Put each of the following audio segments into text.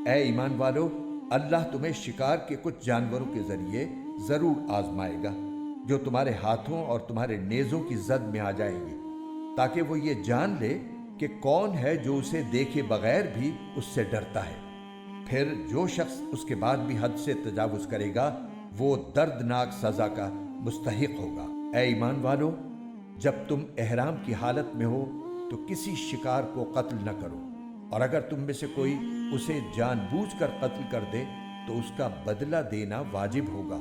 اے ایمان والو، اللہ تمہیں شکار کے کچھ جانوروں کے ذریعے ضرور آزمائے گا جو تمہارے ہاتھوں اور تمہارے نیزوں کی زد میں آ جائیں گے، تاکہ وہ یہ جان لے کہ کون ہے جو اسے دیکھے بغیر بھی اس سے ڈرتا ہے۔ پھر جو شخص اس کے بعد بھی حد سے تجاوز کرے گا وہ دردناک سزا کا مستحق ہوگا۔ اے ایمان والو، جب تم احرام کی حالت میں ہو تو کسی شکار کو قتل نہ کرو، اور اگر تم میں سے کوئی اسے جان بوجھ کر قتل کر دے تو اس کا بدلہ دینا واجب ہوگا،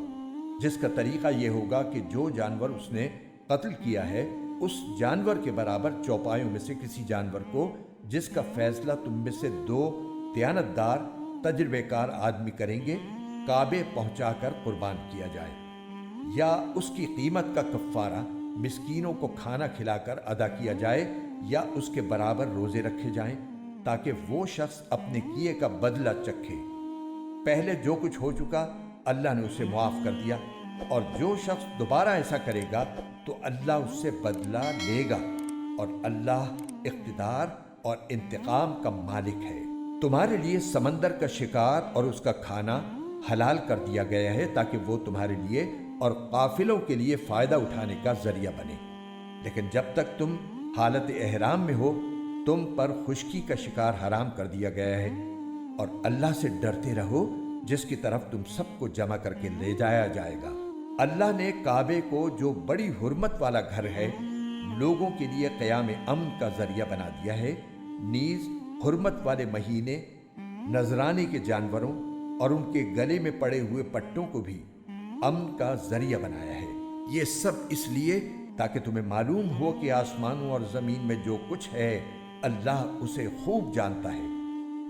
جس کا طریقہ یہ ہوگا کہ جو جانور اس نے قتل کیا ہے اس جانور کے برابر چوپایوں میں سے کسی جانور کو، جس کا فیصلہ تم میں سے 2 دیانتدار تجربے کار آدمی کریں گے، کعبے پہنچا کر قربان کیا جائے، یا اس کی قیمت کا کفارہ مسکینوں کو کھانا کھلا کر ادا کیا جائے، یا اس کے برابر روزے رکھے جائیں تاکہ وہ شخص اپنے کیے کا بدلہ چکھے۔ پہلے جو کچھ ہو چکا اللہ نے اسے معاف کر دیا، اور جو شخص دوبارہ ایسا کرے گا تو اللہ اس سے بدلہ لے گا، اور اللہ اقتدار اور انتقام کا مالک ہے۔ تمہارے لیے سمندر کا شکار اور اس کا کھانا حلال کر دیا گیا ہے تاکہ وہ تمہارے لیے اور قافلوں کے لیے فائدہ اٹھانے کا ذریعہ بنے، لیکن جب تک تم حالت احرام میں ہو تم پر خشکی کا شکار حرام کر دیا گیا ہے، اور اللہ سے ڈرتے رہو جس کی طرف تم سب کو جمع کر کے لے جایا جائے گا۔ اللہ نے کعبے کو، جو بڑی حرمت والا گھر ہے، لوگوں کے لیے قیام امن کا ذریعہ بنا دیا ہے، نیز حرمت والے مہینے، نذرانے کے جانوروں اور ان کے گلے میں پڑے ہوئے پٹوں کو بھی امن کا ذریعہ بنایا ہے۔ یہ سب اس لیے تاکہ تمہیں معلوم ہو کہ آسمانوں اور زمین میں جو کچھ ہے اللہ اسے خوب جانتا ہے،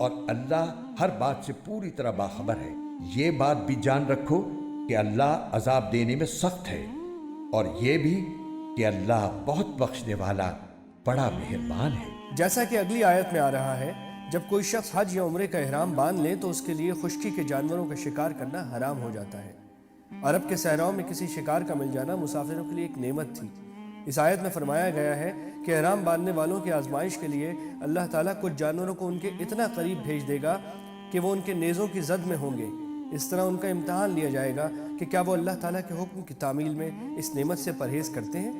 اور اللہ ہر بات سے پوری طرح باخبر ہے۔ یہ بات بھی جان رکھو کہ اللہ عذاب دینے میں سخت ہے، اور یہ بھی کہ اللہ بہت بخشنے والا بڑا مہربان ہے۔ جیسا کہ اگلی آیت میں آ رہا ہے، جب کوئی شخص حج یا عمرے کا احرام باندھ لے تو اس کے لیے خشکی کے جانوروں کا شکار کرنا حرام ہو جاتا ہے۔ عرب کے صحراؤں میں کسی شکار کا مل جانا مسافروں کے لیے ایک نعمت تھی۔ اس آیت میں فرمایا گیا ہے کہ احرام باندھنے والوں کی آزمائش کے لیے اللہ تعالیٰ کچھ جانوروں کو ان کے اتنا قریب بھیج دے گا کہ وہ ان کے نیزوں کی زد میں ہوں گے۔ اس طرح ان کا امتحان لیا جائے گا کہ کیا وہ اللہ تعالیٰ کے حکم کی تعمیل میں اس نعمت سے پرہیز کرتے ہیں۔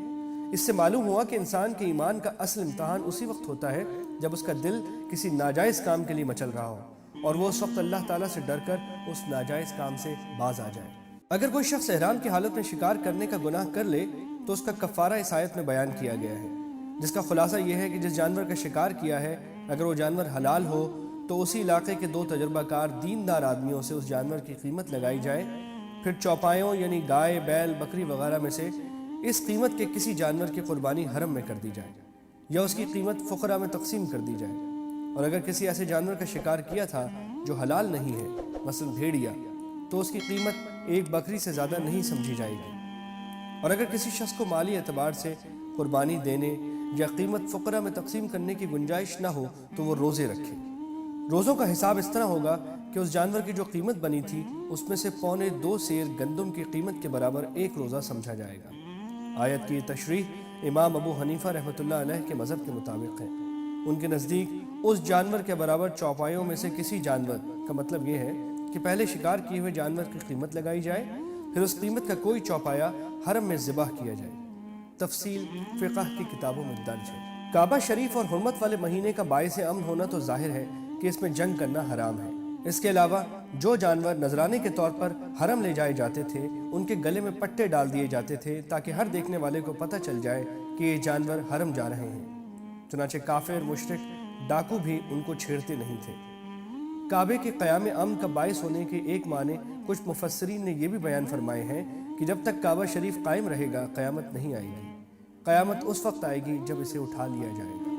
اس سے معلوم ہوا کہ انسان کے ایمان کا اصل امتحان اسی وقت ہوتا ہے جب اس کا دل کسی ناجائز کام کے لیے مچل رہا ہو، اور وہ اس وقت اللہ تعالیٰ سے ڈر کر اس ناجائز کام سے باز آ جائے۔ اگر کوئی شخص احرام کی حالت میں شکار کرنے کا گناہ کر لے تو اس کا کفارہ اس آیت میں بیان کیا گیا ہے، جس کا خلاصہ یہ ہے کہ جس جانور کا شکار کیا ہے اگر وہ جانور حلال ہو تو اسی علاقے کے 2 تجربہ کار دیندار آدمیوں سے اس جانور کی قیمت لگائی جائے، پھر چوپایوں یعنی گائے، بیل، بکری وغیرہ میں سے اس قیمت کے کسی جانور کی قربانی حرم میں کر دی جائے، یا اس کی قیمت فقراء میں تقسیم کر دی جائے۔ اور اگر کسی ایسے جانور کا شکار کیا تھا جو حلال نہیں ہے، مثلا بھیڑیا، تو اس کی قیمت 1 بکری سے زیادہ نہیں سمجھی جائے گی۔ اور اگر کسی شخص کو مالی اعتبار سے قربانی دینے یا قیمت فقراء میں تقسیم کرنے کی گنجائش نہ ہو تو وہ روزے رکھے۔ روزوں کا حساب اس طرح ہوگا کہ اس جانور کی جو قیمت بنی تھی اس میں سے 2.25 سیر گندم کی قیمت کے برابر 1 روزہ سمجھا جائے گا۔ آیت کی تشریح امام ابو حنیفہ رحمۃ اللہ علیہ کے مذہب کے مطابق ہے۔ ان کے نزدیک اس جانور کے برابر چوپایوں میں سے کسی جانور کا مطلب یہ ہے کہ پہلے شکار کیے ہوئے جانور کی قیمت لگائی جائے، پھر اس قیمت کا کوئی چوپایا حرم میں ذبح کیا جائے۔ تفصیل فقہ کی کتابوں میں درج ہے۔ کعبہ شریف اور حرمت والے مہینے کا باعث امن ہونا تو ظاہر ہے کہ اس میں جنگ کرنا حرام ہے۔ اس کے علاوہ جو جانور نذرانے کے طور پر حرم لے جائے جاتے تھے ان کے گلے میں پٹے ڈال دیے جاتے تھے تاکہ ہر دیکھنے والے کو پتہ چل جائے کہ یہ جانور حرم جا رہے ہیں۔ چنانچہ کافر، مشرک، ڈاکو بھی ان کو چھیڑتے نہیں تھے۔ کعبے کے قیام امن کا باعث ہونے کے ایک معنی کچھ مفسرین نے یہ بھی بیان فرمائے ہیں کہ جب تک کعبہ شریف قائم رہے گا قیامت نہیں آئے گی۔ قیامت اس وقت آئے گی جب اسے اٹھا لیا جائے گا۔